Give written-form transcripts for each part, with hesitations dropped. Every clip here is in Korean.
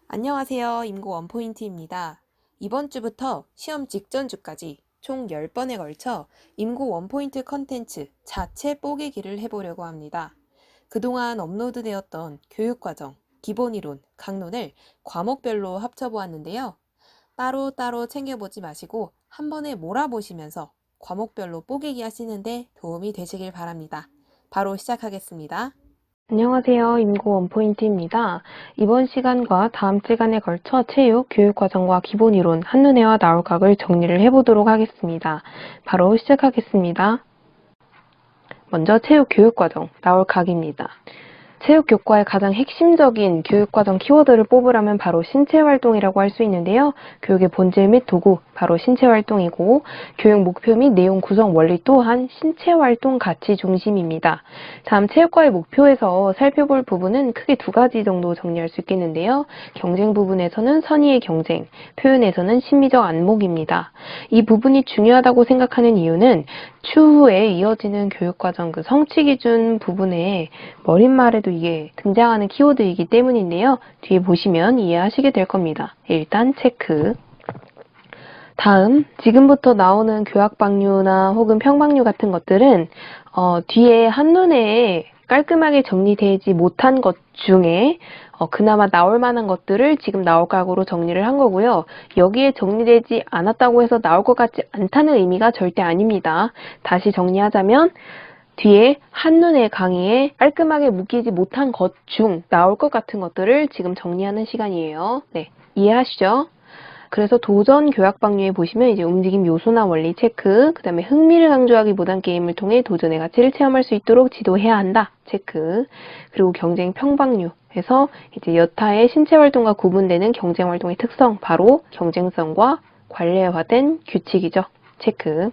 안녕하세요. 임고 원포인트입니다. 이번 주부터 시험 직전 주까지 총 10번에 걸쳐 임고 원포인트 컨텐츠 자체 뽀개기를 해보려고 합니다. 그동안 업로드되었던 교육과정, 기본이론, 강론을 과목별로 합쳐보았는데요. 따로따로 챙겨보지 마시고 한 번에 몰아보시면서 과목별로 뽀개기 하시는데 도움이 되시길 바랍니다. 바로 시작하겠습니다. 안녕하세요. 임고 원포인트입니다. 이번 시간과 다음 시간에 걸쳐 체육, 교육과정과 기본이론, 한눈에와 나올 각을 정리를 해보도록 하겠습니다. 바로 시작하겠습니다. 먼저 체육, 교육과정, 나올 각입니다. 체육교과의 가장 핵심적인 교육과정 키워드를 뽑으라면 바로 신체활동이라고 할 수 있는데요. 교육의 본질 및 도구, 바로 신체활동이고 교육 목표 및 내용 구성 원리 또한 신체활동 가치 중심입니다. 다음 체육과의 목표에서 살펴볼 부분은 크게 두 가지 정도 정리할 수 있겠는데요. 경쟁 부분에서는 선의의 경쟁, 표현에서는 심미적 안목입니다. 이 부분이 중요하다고 생각하는 이유는 추후에 이어지는 교육과정 그 성취기준 부분에 머릿말에도 이게 등장하는 키워드이기 때문인데요. 뒤에 보시면 이해하시게 될 겁니다. 일단 체크. 다음, 지금부터 나오는 교학방류나 혹은 평방류 같은 것들은 뒤에 한눈에 깔끔하게 정리되지 못한 것 중에 그나마 나올 만한 것들을 지금 나올 각으로 정리를 한 거고요. 여기에 정리되지 않았다고 해서 나올 것 같지 않다는 의미가 절대 아닙니다. 다시 정리하자면 뒤에 한눈에 강의에 깔끔하게 묶이지 못한 것 중 나올 것 같은 것들을 지금 정리하는 시간이에요. 네, 이해하시죠? 그래서 도전 교학 방류에 보시면 이제 움직임 요소나 원리 체크, 그 다음에 흥미를 강조하기보단 게임을 통해 도전의 가치를 체험할 수 있도록 지도해야 한다 체크, 그리고 경쟁 평방류에서 이제 여타의 신체 활동과 구분되는 경쟁 활동의 특성, 바로 경쟁성과 관례화된 규칙이죠. 체크.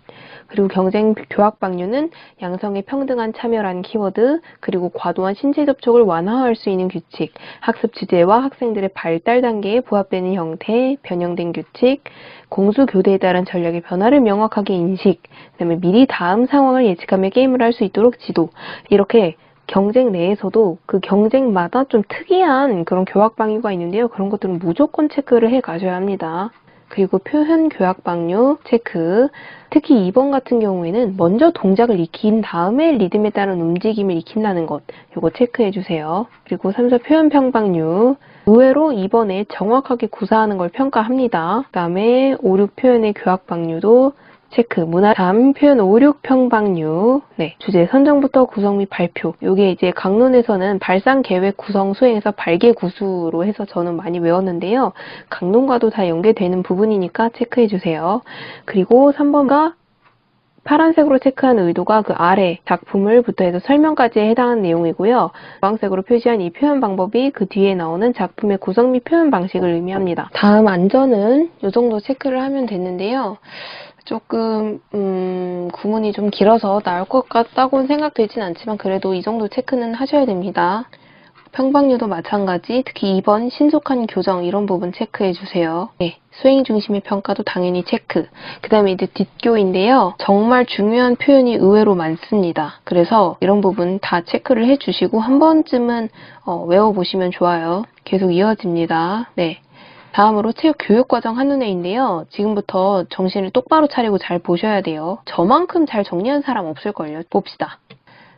그리고 경쟁 교학 방류는 양성의 평등한 참여라는 키워드, 그리고 과도한 신체 접촉을 완화할 수 있는 규칙, 학습 주제와 학생들의 발달 단계에 부합되는 형태, 변형된 규칙, 공수 교대에 따른 전략의 변화를 명확하게 인식, 그다음에 미리 다음 상황을 예측하며 게임을 할 수 있도록 지도. 이렇게 경쟁 내에서도 그 경쟁마다 좀 특이한 그런 교학 방류가 있는데요. 그런 것들은 무조건 체크를 해 가셔야 합니다. 그리고 표현 교학 방류 체크. 특히 2번 같은 경우에는 먼저 동작을 익힌 다음에 리듬에 따른 움직임을 익힌다는 것, 이거 체크해 주세요. 그리고 3서 표현 평방류. 의외로 2번에 정확하게 구사하는 걸 평가합니다. 그 다음에 5, 6 표현의 교학 방류도 체크, 문화, 다음 표현 5, 6 평방류. 네, 주제 선정부터 구성 및 발표. 요게 이제 강론에서는 발상 계획 구성 수행에서 발계 구수로 해서 저는 많이 외웠는데요. 강론과도 다 연계되는 부분이니까 체크해 주세요. 그리고 3번과 파란색으로 체크한 의도가 그 아래 작품을부터 해서 설명까지에 해당하는 내용이고요. 주황색으로 표시한 이 표현 방법이 그 뒤에 나오는 작품의 구성 및 표현 방식을 의미합니다. 다음 안전은 이 정도 체크를 하면 되는데요. 조금 구문이 좀 길어서 나올 것 같다고는 생각되진 않지만 그래도 이 정도 체크는 하셔야 됩니다. 평방류도 마찬가지, 특히 2번 신속한 교정 이런 부분 체크해 주세요. 네, 수행 중심의 평가도 당연히 체크. 그 다음에 이제 뒷교인데요. 정말 중요한 표현이 의외로 많습니다. 그래서 이런 부분 다 체크를 해 주시고 한 번쯤은 외워보시면 좋아요. 계속 이어집니다. 네. 다음으로 체육 교육과정 한눈에인데요. 지금부터 정신을 똑바로 차리고 잘 보셔야 돼요. 저만큼 잘 정리한 사람 없을걸요. 봅시다.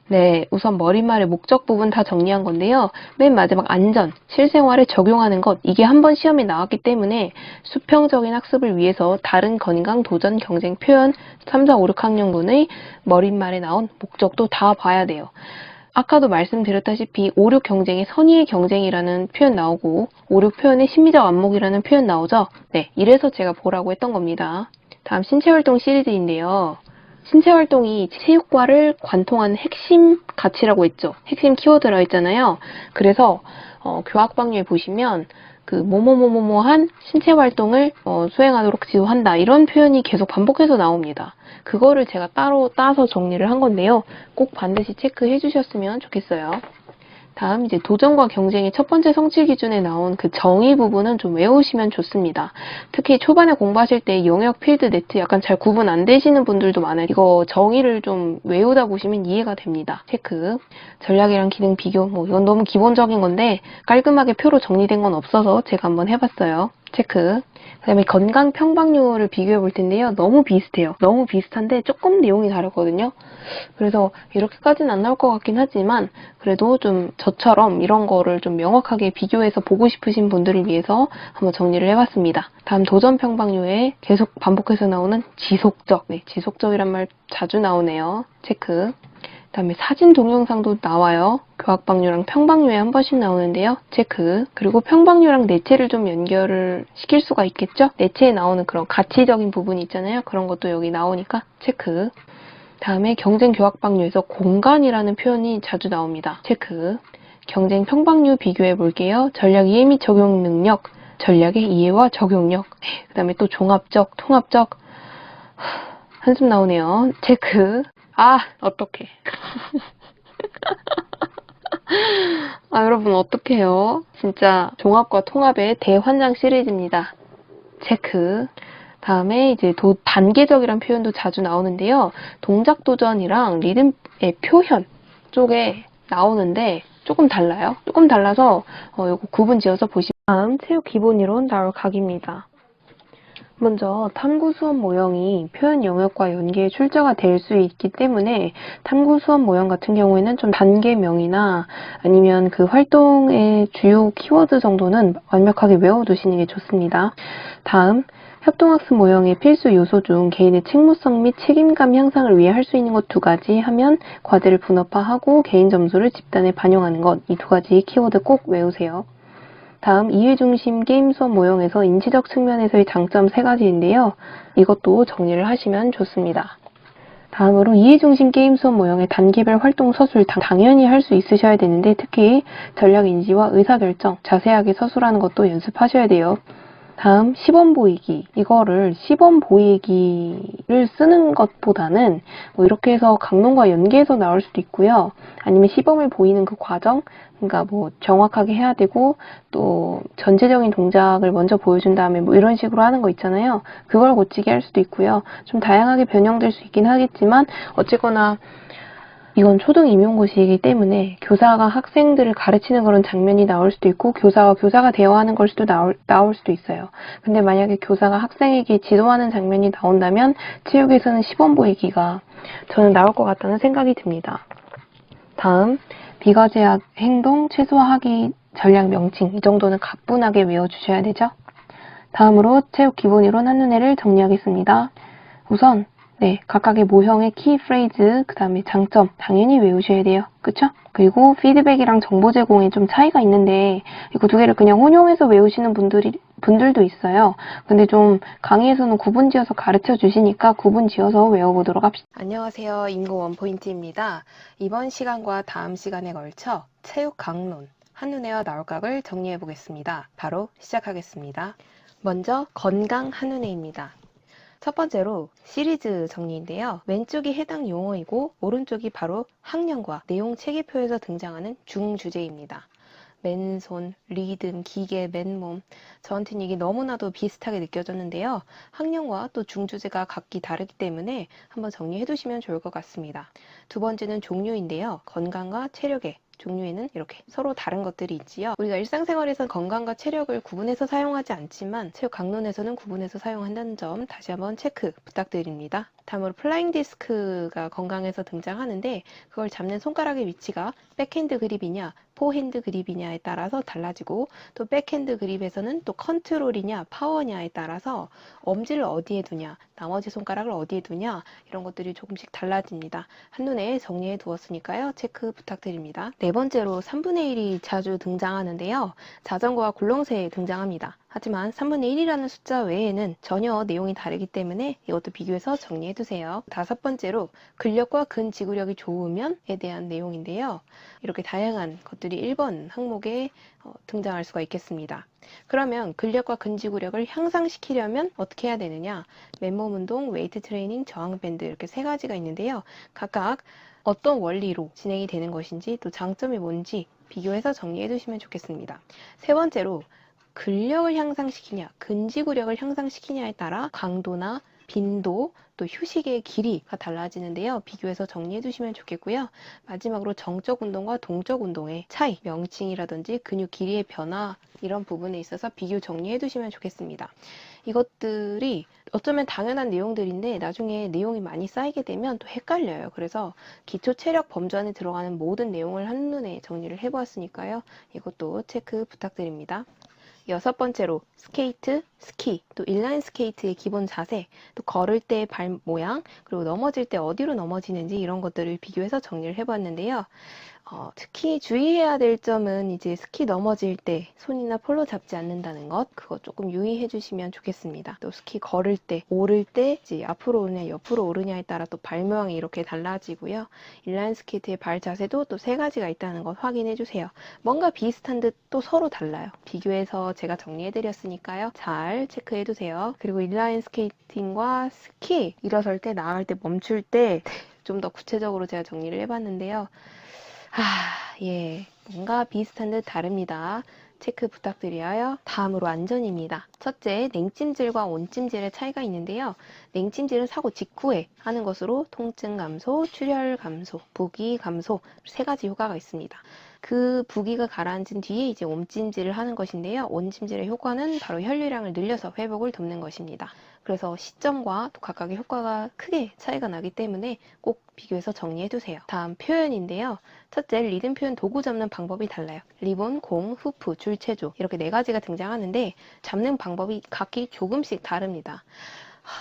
네, 우선 머릿말의 목적 부분 다 정리한 건데요. 맨 마지막 안전, 실생활에 적용하는 것, 이게 한 번 시험에 나왔기 때문에 수평적인 학습을 위해서 다른 건강, 도전, 경쟁, 표현 3, 4, 5, 6학년분의 머릿말에 나온 목적도 다 봐야 돼요. 아까도 말씀드렸다시피 5, 6 경쟁에 선의의 경쟁이라는 표현 나오고 5, 6 표현에 심리적 안목이라는 표현 나오죠. 네, 이래서 제가 보라고 했던 겁니다. 다음 신체활동 시리즈인데요. 신체활동이 체육과를 관통하는 핵심 가치라고 했죠. 핵심 키워드라고 했잖아요. 그래서 교학방류에 보시면 그 뭐뭐뭐뭐한 신체활동을 수행하도록 지도한다 이런 표현이 계속 반복해서 나옵니다. 그거를 제가 따로 따서 정리를 한 건데요. 꼭 반드시 체크해 주셨으면 좋겠어요. 다음 이제 도전과 경쟁의 첫 번째 성취 기준에 나온 그 정의 부분은 좀 외우시면 좋습니다. 특히 초반에 공부하실 때 영역, 필드, 네트 약간 잘 구분 안 되시는 분들도 많아요. 이거 정의를 좀 외우다 보시면 이해가 됩니다. 체크. 전략이랑 기능 비교. 뭐 이건 너무 기본적인 건데 깔끔하게 표로 정리된 건 없어서 제가 한번 해봤어요. 체크. 그 다음에 건강 평방률을 비교해 볼 텐데요. 너무 비슷해요. 너무 비슷한데 조금 내용이 다르거든요. 그래서 이렇게까지는 안 나올 것 같긴 하지만 그래도 좀 저처럼 이런 거를 좀 명확하게 비교해서 보고 싶으신 분들을 위해서 한번 정리를 해봤습니다. 다음 도전 평방률에 계속 반복해서 나오는 지속적. 네, 지속적이란 말 자주 나오네요. 체크. 그다음에 사진 동영상도 나와요. 교학방류랑 평방류에 한 번씩 나오는데요. 체크. 그리고 평방류랑 내체를 좀 연결을 시킬 수가 있겠죠? 내체에 나오는 그런 가치적인 부분이 있잖아요. 그런 것도 여기 나오니까 체크. 다음에 경쟁 교학방류에서 공간이라는 표현이 자주 나옵니다. 체크. 경쟁 평방류 비교해 볼게요. 전략 이해 및 적용 능력, 전략의 이해와 적용력, 그 다음에 또 종합적, 통합적, 한숨 나오네요. 체크. 아, 어떡해. 아, 여러분, 어떡해요? 진짜 종합과 통합의 대환장 시리즈입니다. 체크. 다음에 이제 단계적이란 표현도 자주 나오는데요. 동작 도전이랑 리듬의 표현 쪽에 나오는데 조금 달라요. 조금 달라서 이거 구분 지어서 보시면 다음 체육 기본 이론 나올 각입니다. 먼저 탐구 수업 모형이 표현 영역과 연계의 출제가 될 수 있기 때문에 탐구 수업 모형 같은 경우에는 좀 단계명이나 아니면 그 활동의 주요 키워드 정도는 완벽하게 외워두시는 게 좋습니다. 다음 협동학습 모형의 필수 요소 중 개인의 책무성 및 책임감 향상을 위해 할 수 있는 것 2가지 하면 과제를 분업화하고 개인 점수를 집단에 반영하는 것, 이 2가지 키워드 꼭 외우세요. 다음 이해 중심 게임 수업 모형에서 인지적 측면에서의 장점 3가지인데요. 이것도 정리를 하시면 좋습니다. 다음으로 이해 중심 게임 수업 모형의 단계별 활동 서술 당연히 할 수 있으셔야 되는데 특히 전략 인지와 의사결정 자세하게 서술하는 것도 연습하셔야 돼요. 다음 시범 보이기. 이거를 시범 보이기를 쓰는 것보다는 뭐 이렇게 해서 강론과 연계해서 나올 수도 있고요. 아니면 시범을 보이는 그 과정, 그러니까 뭐 정확하게 해야 되고 또 전체적인 동작을 먼저 보여준 다음에 뭐 이런 식으로 하는 거 있잖아요. 그걸 고치게 할 수도 있고요. 좀 다양하게 변형될 수 있긴 하겠지만 어쨌거나 이건 초등 임용고시이기 때문에 교사가 학생들을 가르치는 그런 장면이 나올 수도 있고 교사와 교사가 대화하는 걸 수도 나올 수도 있어요. 근데 만약에 교사가 학생에게 지도하는 장면이 나온다면 체육에서는 시범 보이기가 저는 나올 것 같다는 생각이 듭니다. 다음 비과제약 행동 최소화하기 전략 명칭 이 정도는 가뿐하게 외워주셔야 되죠. 다음으로 체육 기본이론 한눈에를 정리하겠습니다. 우선 각각의 모형의 키 프레이즈, 그 다음에 장점 당연히 외우셔야 돼요. 그쵸? 그리고 피드백이랑 정보 제공에 좀 차이가 있는데 이거 2개를 그냥 혼용해서 외우시는 분들도 있어요. 근데 좀 강의에서는 구분 지어서 가르쳐 주시니까 구분 지어서 외워보도록 합시다. 안녕하세요. 인고 원포인트입니다. 이번 시간과 다음 시간에 걸쳐 체육 강론, 한눈에와 나올각을 정리해 보겠습니다. 바로 시작하겠습니다. 먼저 건강 한눈에입니다. 첫 번째로 시리즈 정리인데요. 왼쪽이 해당 용어이고 오른쪽이 바로 학년과 내용 체계표에서 등장하는 중주제입니다. 맨손, 리듬, 기계, 맨몸. 저한테는 이게 너무나도 비슷하게 느껴졌는데요. 학년과 또 중주제가 각기 다르기 때문에 한번 정리해 두시면 좋을 것 같습니다. 두 번째는 종류인데요. 건강과 체력의 종류에는 이렇게 서로 다른 것들이 있지요. 우리가 일상생활에서 건강과 체력을 구분해서 사용하지 않지만 체육 강론에서는 구분해서 사용한다는 점 다시 한번 체크 부탁드립니다. 다음으로 플라잉 디스크가 건강에서 등장하는데 그걸 잡는 손가락의 위치가 백핸드 그립이냐 포핸드 그립이냐에 따라서 달라지고 또 백핸드 그립에서는 또 컨트롤이냐 파워냐에 따라서 엄지를 어디에 두냐 나머지 손가락을 어디에 두냐 이런 것들이 조금씩 달라집니다. 한눈에 정리해 두었으니까요. 체크 부탁드립니다. 네 번째로 3분의 1이 자주 등장하는데요. 자전거와 굴렁쇠에 등장합니다. 하지만 3분의 1이라는 숫자 외에는 전혀 내용이 다르기 때문에 이것도 비교해서 정리해 두세요. 다섯 번째로 근력과 근지구력이 좋으면에 대한 내용인데요. 이렇게 다양한 것들이 1번 항목에 등장할 수가 있겠습니다. 그러면 근력과 근지구력을 향상시키려면 어떻게 해야 되느냐? 맨몸 운동, 웨이트 트레이닝, 저항 밴드 이렇게 3가지가 있는데요. 각각 어떤 원리로 진행이 되는 것인지 또 장점이 뭔지 비교해서 정리해 두시면 좋겠습니다. 세 번째로 근력을 향상시키냐, 근지구력을 향상시키냐에 따라 강도나 빈도, 또 휴식의 길이가 달라지는데요. 비교해서 정리해 두시면 좋겠고요. 마지막으로 정적 운동과 동적 운동의 차이, 명칭이라든지 근육 길이의 변화 이런 부분에 있어서 비교 정리해 두시면 좋겠습니다. 이것들이 어쩌면 당연한 내용들인데 나중에 내용이 많이 쌓이게 되면 또 헷갈려요. 그래서 기초 체력 범주 안에 들어가는 모든 내용을 한눈에 정리를 해보았으니까요. 이것도 체크 부탁드립니다. 여섯 번째로 스케이트, 스키, 또 인라인 스케이트의 기본 자세, 또 걸을 때 발 모양, 그리고 넘어질 때 어디로 넘어지는지 이런 것들을 비교해서 정리를 해봤는데요. 특히 주의해야 될 점은 이제 스키 넘어질 때 손이나 폴로 잡지 않는다는 것, 그거 조금 유의해 주시면 좋겠습니다. 또 스키 걸을 때, 오를 때 이제 앞으로 오르냐 옆으로 오르냐에 따라 또 발 모양이 이렇게 달라지고요. 인라인 스케이트의 발 자세도 또 세 가지가 있다는 것 확인해 주세요. 뭔가 비슷한 듯 또 서로 달라요. 비교해서 제가 정리해 드렸으니까요. 잘 체크해 두세요. 그리고 인라인 스케이팅과 스키, 일어설 때, 나갈 때, 멈출 때 좀 더 구체적으로 제가 정리를 해봤는데요. 예. 뭔가 비슷한 듯 다릅니다. 체크 부탁드려요. 다음으로 안전입니다. 첫째, 냉찜질과 온찜질의 차이가 있는데요. 냉찜질은 사고 직후에 하는 것으로 통증 감소, 출혈 감소, 부기 감소 세 가지 효과가 있습니다. 그 부기가 가라앉은 뒤에 이제 온찜질을 하는 것인데요. 온찜질의 효과는 바로 혈류량을 늘려서 회복을 돕는 것입니다. 그래서 시점과 또 각각의 효과가 크게 차이가 나기 때문에 꼭 비교해서 정리해 두세요. 다음 표현인데요. 첫째, 리듬 표현 도구 잡는 방법이 달라요. 리본, 공, 후프, 줄체조 이렇게 네 가지가 등장하는데 잡는 방법이 각기 조금씩 다릅니다.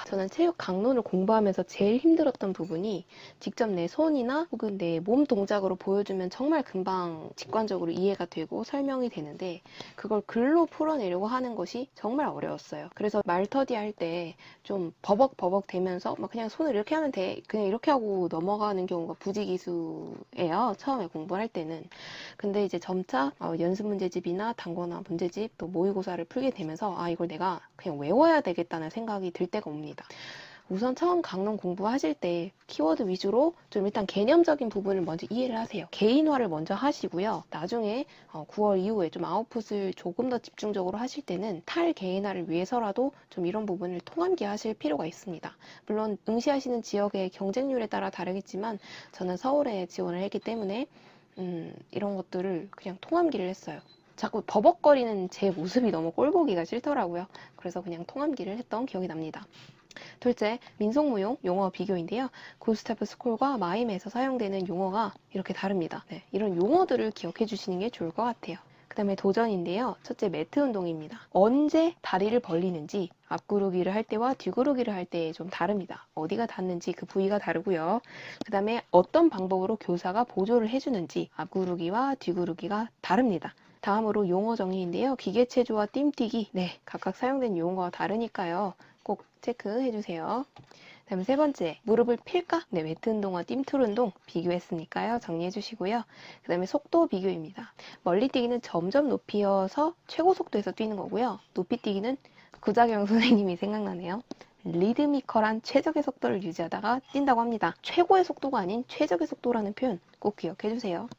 저는 체육 강론을 공부하면서 제일 힘들었던 부분이 직접 내 손이나 혹은 내 몸 동작으로 보여주면 정말 금방 직관적으로 이해가 되고 설명이 되는데 그걸 글로 풀어내려고 하는 것이 정말 어려웠어요. 그래서 말터디 할 때 좀 버벅버벅 되면서 막 그냥 손을 이렇게 하면 돼. 그냥 이렇게 하고 넘어가는 경우가 부지기수예요. 처음에 공부할 때는. 근데 이제 점차 연습 문제집이나 단거나 문제집 또 모의고사를 풀게 되면서 이걸 내가 그냥 외워야 되겠다는 생각이 들 때가 옵니다. 우선 처음 강론 공부하실 때 키워드 위주로 좀 일단 개념적인 부분을 먼저 이해를 하세요. 개인화를 먼저 하시고요. 나중에 9월 이후에 좀 아웃풋을 조금 더 집중적으로 하실 때는 탈개인화를 위해서라도 좀 이런 부분을 통암기 하실 필요가 있습니다. 물론 응시하시는 지역의 경쟁률에 따라 다르겠지만 저는 서울에 지원을 했기 때문에 이런 것들을 그냥 통암기를 했어요. 자꾸 버벅거리는 제 모습이 너무 꼴보기가 싫더라고요. 그래서 그냥 통암기를 했던 기억이 납니다. 둘째, 민속무용 용어 비교인데요. 구스타프 스콜과 마임에서 사용되는 용어가 이렇게 다릅니다. 네, 이런 용어들을 기억해 주시는 게 좋을 것 같아요. 그 다음에 도전인데요. 첫째, 매트 운동입니다. 언제 다리를 벌리는지 앞구르기를 할 때와 뒤구르기를 할 때 좀 다릅니다. 어디가 닿는지 그 부위가 다르고요. 그 다음에 어떤 방법으로 교사가 보조를 해주는지 앞구르기와 뒤구르기가 다릅니다. 다음으로 용어 정리인데요. 기계체조와 뜀뛰기, 네, 각각 사용된 용어가 다르니까요. 꼭 체크해 주세요. 다음 세 번째, 무릎을 필까? 네, 매트 운동과 뜀툴 운동 비교했으니까요. 정리해 주시고요. 그 다음에 속도 비교입니다. 멀리 뛰기는 점점 높이어서 최고 속도에서 뛰는 거고요. 높이 뛰기는 구자경 선생님이 생각나네요. 리드미컬한 최적의 속도를 유지하다가 뛴다고 합니다. 최고의 속도가 아닌 최적의 속도라는 표현 꼭 기억해 주세요.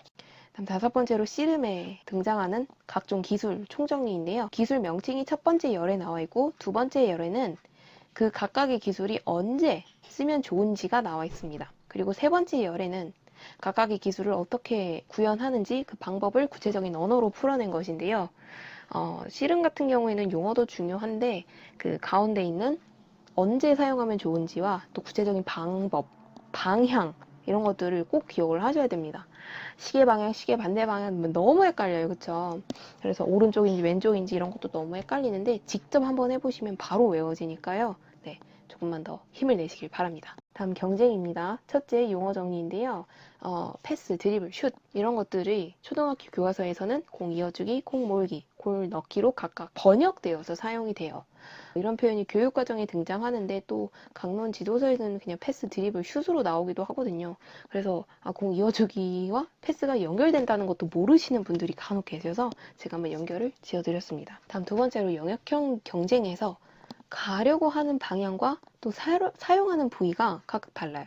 다음 다섯 번째로 씨름에 등장하는 각종 기술 총정리인데요. 기술 명칭이 첫 번째 열에 나와 있고 두 번째 열에는 그 각각의 기술이 언제 쓰면 좋은지가 나와 있습니다. 그리고 세 번째 열에는 각각의 기술을 어떻게 구현하는지 그 방법을 구체적인 언어로 풀어낸 것인데요. 씨름 같은 경우에는 용어도 중요한데 그 가운데 있는 언제 사용하면 좋은지와 또 구체적인 방법, 방향 이런 것들을 꼭 기억을 하셔야 됩니다. 시계 방향, 시계 반대 방향 너무 헷갈려요. 그쵸? 그래서 오른쪽인지 왼쪽인지 이런 것도 너무 헷갈리는데 직접 한번 해보시면 바로 외워지니까요. 네, 조금만 더 힘을 내시길 바랍니다. 다음 경쟁입니다. 첫째 용어 정리인데요. 패스, 드리블, 슛 이런 것들이 초등학교 교과서에서는 공 이어주기, 공 몰기, 골 넣기로 각각 번역되어서 사용이 돼요. 이런 표현이 교육과정에 등장하는데 또 강론 지도서에는 그냥 패스, 드리블, 슛으로 나오기도 하거든요. 그래서 공 이어주기와 패스가 연결된다는 것도 모르시는 분들이 간혹 계셔서 제가 한번 연결을 지어드렸습니다. 다음 두 번째로 영역형 경쟁에서 가려고 하는 방향과 또 사용하는 부위가 각각 달라요.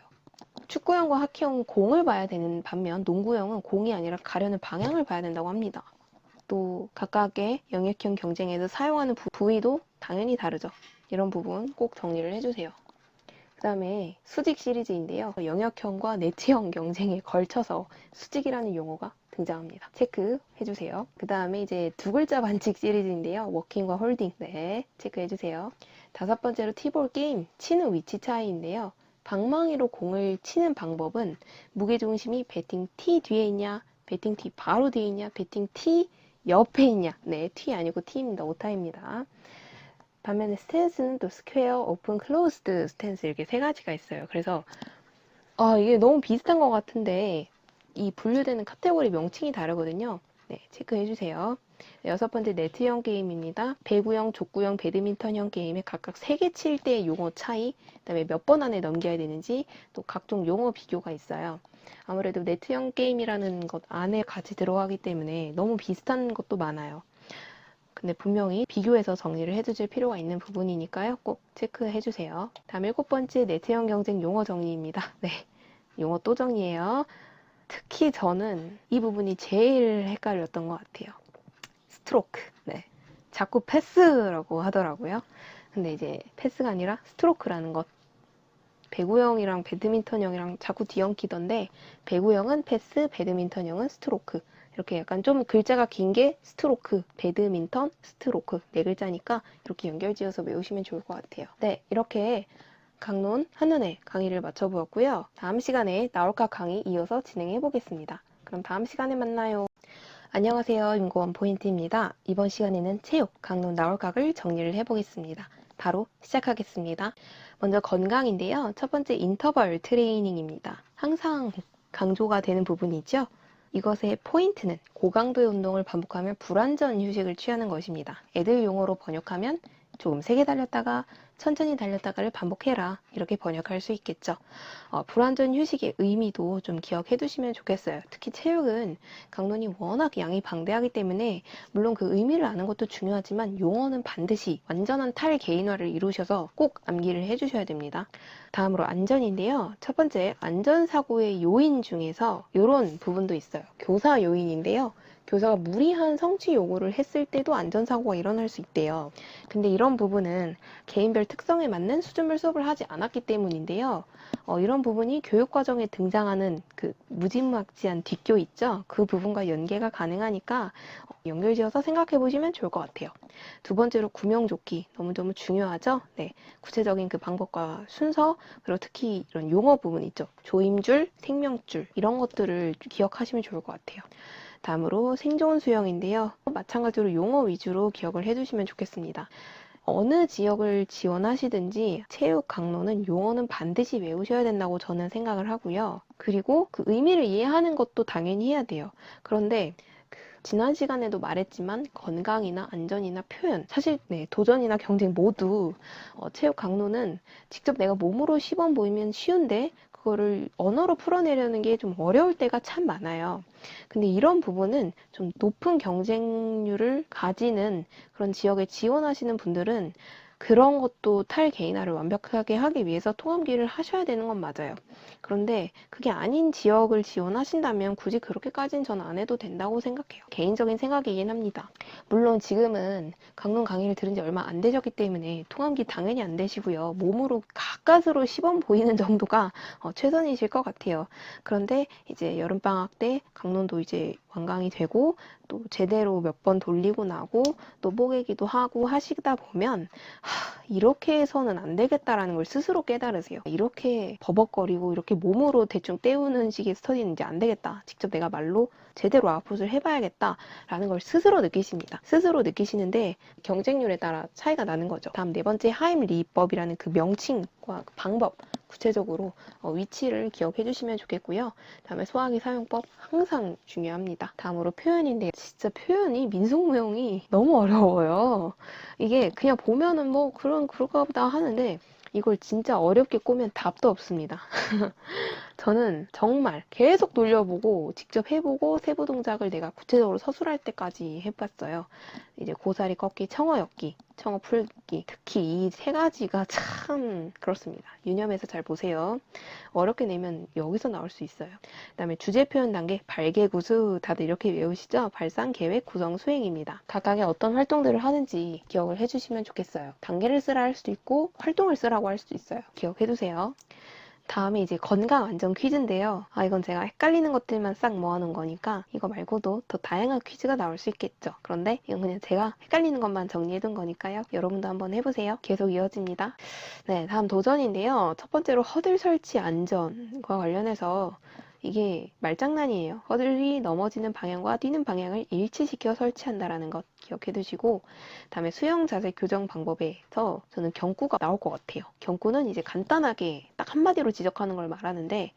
축구형과 하키형은 공을 봐야 되는 반면 농구형은 공이 아니라 가려는 방향을 봐야 된다고 합니다. 또 각각의 영역형 경쟁에서 사용하는 부위도 당연히 다르죠. 이런 부분 꼭 정리를 해주세요. 그 다음에 수직 시리즈인데요. 영역형과 네트형 경쟁에 걸쳐서 수직이라는 용어가 등장합니다. 체크해주세요. 그 다음에 이제 두 글자 반칙 시리즈인데요. 워킹과 홀딩. 네, 체크해주세요. 다섯 번째로 티볼 게임, 치는 위치 차이인데요. 방망이로 공을 치는 방법은 무게중심이 배팅 T 뒤에 있냐, 배팅 T 바로 뒤에 있냐, 배팅 T 옆에 있냐. 네, T 아니고 T입니다. 오타입니다. 반면에 스탠스는 또 스퀘어, 오픈, 클로즈드 스탠스 이렇게 세 가지가 있어요. 그래서 이게 너무 비슷한 것 같은데 이 분류되는 카테고리 명칭이 다르거든요. 네, 체크해주세요. 여섯 번째 네트형 게임입니다. 배구형, 족구형, 배드민턴형 게임에 각각 3개 칠 때의 용어 차이, 그다음에 몇 번 안에 넘겨야 되는지, 또 각종 용어 비교가 있어요. 아무래도 네트형 게임이라는 것 안에 같이 들어가기 때문에 너무 비슷한 것도 많아요. 근데 분명히 비교해서 정리를 해두실 필요가 있는 부분이니까요. 꼭 체크해주세요. 다음 7번째 네트형 경쟁 용어 정리입니다. 네, 용어 또 정리해요. 특히 저는 이 부분이 제일 헷갈렸던 것 같아요. 스트로크. 네, 자꾸 패스라고 하더라고요. 근데 이제 패스가 아니라 스트로크라는 것. 배구형이랑 배드민턴형이랑 자꾸 뒤엉키던데 배구형은 패스, 배드민턴형은 스트로크. 이렇게 약간 좀 글자가 긴 게 스트로크, 배드민턴, 스트로크 4글자니까 이렇게 연결지어서 외우시면 좋을 것 같아요. 네, 이렇게 강론 한눈에 강의를 마쳐보았고요. 다음 시간에 나올까 강의 이어서 진행해 보겠습니다. 그럼 다음 시간에 만나요. 안녕하세요. 윤고원 포인트입니다. 이번 시간에는 체육, 강론 나올각을 정리를 해보겠습니다. 바로 시작하겠습니다. 먼저 건강인데요. 첫 번째 인터벌 트레이닝입니다. 항상 강조가 되는 부분이죠. 이것의 포인트는 고강도의 운동을 반복하며 불완전 휴식을 취하는 것입니다. 애들 용어로 번역하면 조금 세게 달렸다가 천천히 달렸다가를 반복해라, 이렇게 번역할 수 있겠죠. 불완전 휴식의 의미도 좀 기억해 두시면 좋겠어요. 특히 체육은 강론이 워낙 양이 방대하기 때문에 물론 그 의미를 아는 것도 중요하지만 용어는 반드시 완전한 탈개인화를 이루셔서 꼭 암기를 해주셔야 됩니다. 다음으로 안전인데요. 첫 번째, 안전사고의 요인 중에서 이런 부분도 있어요. 교사 요인인데요. 교사가 무리한 성취 요구를 했을 때도 안전사고가 일어날 수 있대요. 근데 이런 부분은 개인별 특성에 맞는 수준별 수업을 하지 않았기 때문인데요. 이런 부분이 교육과정에 등장하는 그 무지막지한 뒷교 있죠? 그 부분과 연계가 가능하니까 연결지어서 생각해 보시면 좋을 것 같아요. 두 번째로 구명조끼, 너무너무 중요하죠? 네, 구체적인 그 방법과 순서, 그리고 특히 이런 용어 부분 있죠? 조임줄, 생명줄, 이런 것들을 기억하시면 좋을 것 같아요. 다음으로 생존 수영인데요. 마찬가지로 용어 위주로 기억을 해주시면 좋겠습니다. 어느 지역을 지원하시든지 체육 강론은 용어는 반드시 외우셔야 된다고 저는 생각을 하고요. 그리고 그 의미를 이해하는 것도 당연히 해야 돼요. 그런데 지난 시간에도 말했지만 건강이나 안전이나 표현, 사실 도전이나 경쟁 모두 체육 강론은 직접 내가 몸으로 시범 보이면 쉬운데 그거를 언어로 풀어내려는 게 좀 어려울 때가 참 많아요. 근데 이런 부분은 좀 높은 경쟁률을 가지는 그런 지역에 지원하시는 분들은 그런 것도 탈개인화를 완벽하게 하기 위해서 통합기를 하셔야 되는 건 맞아요. 그런데 그게 아닌 지역을 지원하신다면 굳이 그렇게까지는 전 안 해도 된다고 생각해요. 개인적인 생각이긴 합니다. 물론 지금은 강론 강의를 들은 지 얼마 안 되셨기 때문에 통합기 당연히 안 되시고요. 몸으로 가까스로 시범 보이는 정도가 최선이실 것 같아요. 그런데 이제 여름방학 때 강론도 이제 완강이 되고 또 제대로 몇 번 돌리고 나고 또 뽀개기도 하고 하시다 보면 이렇게 해서는 안 되겠다라는 걸 스스로 깨달으세요. 이렇게 버벅거리고 이렇게 몸으로 대충 때우는 식의 스터디는 이제 안 되겠다. 직접 내가 말로 제대로 아웃풋을 해봐야겠다라는 걸 스스로 느끼십니다. 스스로 느끼시는데 경쟁률에 따라 차이가 나는 거죠. 다음 네 번째 하임리법이라는 그 명칭과 그 방법, 구체적으로 위치를 기억해 주시면 좋겠고요. 다음에 소화기 사용법 항상 중요합니다. 다음으로 표현인데 진짜 표현이 민속무용이 너무 어려워요. 이게 그냥 보면은 뭐 그런가 보다 하는데 이걸 진짜 어렵게 꼬면 답도 없습니다. 저는 정말 계속 돌려보고 직접 해보고 세부 동작을 내가 구체적으로 서술할 때까지 해봤어요. 이제 고사리 꺾기, 청어 엮기, 청어 풀기, 특히 이 세 가지가 참 그렇습니다. 유념해서 잘 보세요. 어렵게 내면 여기서 나올 수 있어요. 그다음에 주제 표현 단계, 발개구수 다들 이렇게 외우시죠? 발상, 계획, 구성, 수행입니다. 각각의 어떤 활동들을 하는지 기억을 해주시면 좋겠어요. 단계를 쓰라 할 수도 있고 활동을 쓰라고 할 수도 있어요. 기억해두세요. 다음에 이제 건강 안전 퀴즈인데요. 이건 제가 헷갈리는 것들만 싹 모아놓은 거니까 이거 말고도 더 다양한 퀴즈가 나올 수 있겠죠. 그런데 이건 그냥 제가 헷갈리는 것만 정리해둔 거니까요. 여러분도 한번 해보세요. 계속 이어집니다. 네, 다음 도전인데요. 첫 번째로 허들 설치 안전과 관련해서 이게 말장난이에요. 허들이 넘어지는 방향과 뛰는 방향을 일치시켜 설치한다라는 것 기억해 두시고, 다음에 수영 자세 교정 방법에서 저는 경구가 나올 것 같아요. 경구는 이제 간단하게 딱 한마디로 지적하는 걸 말하는데,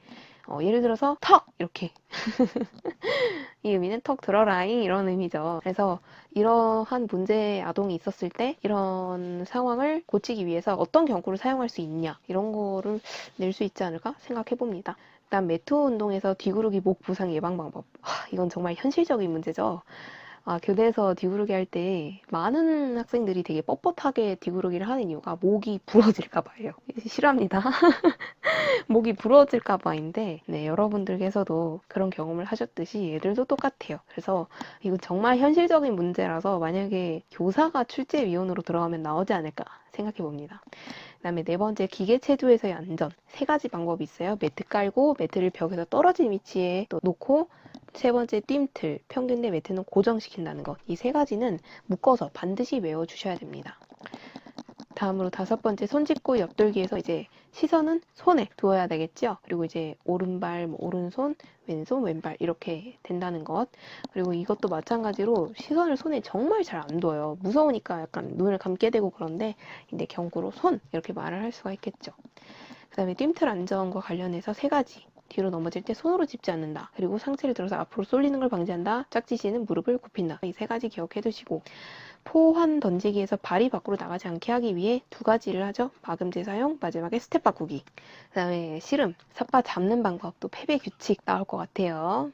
예를 들어서 턱! 이렇게 이 의미는 턱 들어라잉 이런 의미죠. 그래서 이러한 문제 아동이 있었을 때 이런 상황을 고치기 위해서 어떤 경구를 사용할 수 있냐 이런 거를 낼 수 있지 않을까 생각해 봅니다. 일단 매트 운동에서 뒤구르기 목 부상 예방 방법. 이건 정말 현실적인 문제죠. 교대에서 뒤구르기 할 때 많은 학생들이 되게 뻣뻣하게 뒤구르기를 하는 이유가 목이 부러질까 봐요. 싫어합니다. 목이 부러질까 봐인데, 네, 여러분들께서도 그런 경험을 하셨듯이 얘들도 똑같아요. 그래서 이거 정말 현실적인 문제라서 만약에 교사가 출제위원으로 들어가면 나오지 않을까 생각해 봅니다. 그다음에 네 번째, 기계 체조에서의 안전. 세 가지 방법이 있어요. 매트 깔고 매트를 벽에서 떨어진 위치에 또 놓고, 세 번째, 뜀틀, 평균 내 매트는 고정시킨다는 것. 이 세 가지는 묶어서 반드시 외워주셔야 됩니다. 다음으로 다섯 번째, 손 짚고 옆돌기에서 이제 시선은 손에 두어야 되겠죠. 그리고 이제 오른발, 오른손, 왼손, 왼발 이렇게 된다는 것. 그리고 이것도 마찬가지로 시선을 손에 정말 잘 안 둬요. 무서우니까 약간 눈을 감게 되고 그런데 근데 경구로 손 이렇게 말을 할 수가 있겠죠. 그 다음에 뜀틀 안전과 관련해서 세 가지. 뒤로 넘어질 때 손으로 짚지 않는다. 그리고 상체를 들어서 앞으로 쏠리는 걸 방지한다. 짝짓이는 무릎을 굽힌다. 이 세 가지 기억해 두시고, 포환 던지기에서 발이 밖으로 나가지 않게 하기 위해 두 가지를 하죠. 마금제 사용, 마지막에 스텝 바꾸기. 그 다음에 씨름, 삿바 잡는 방법, 또 패배 규칙 나올 것 같아요.